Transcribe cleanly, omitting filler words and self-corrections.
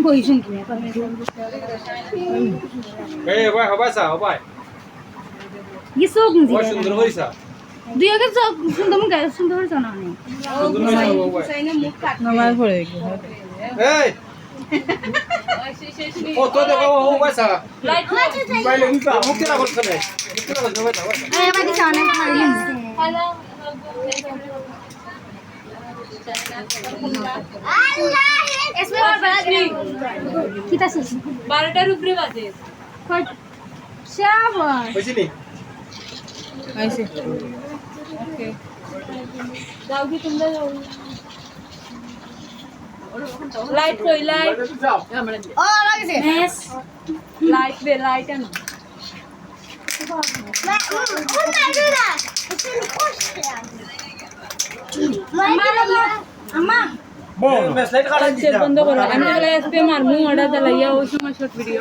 বইছেন কি এই ভাই হবে সা ভাই কিছু ওই সুন্দর হইছা দুই আগে সব সুন্দর মুখ সুন্দর হইছে না অনেক সুন্দর হইছা ভাই সাইনে মুখ কাট নামাজ পড়ে এই ফটো দেখো ও ভাইসা লাইট মোবাইলে মুখে না করছ না মুখে না করছ ভাইসা এই বাকি সামনে মারিলেন হ্যালো इसमें और बड़ा कितना से 12টার উপরে বাজে शाबाश বুঝলি আইছে ওকে যাও কি তোমরা যাও লাইট কই লাইট ओ लगे यस লাইট দে লাইট আনো अम्मा বল মেসলাইট কাটা দিছা বন্ধ করো আমি এসপি মারমু অর্ডার দিলাইয়া ওই সময় শর্ট ভিডিও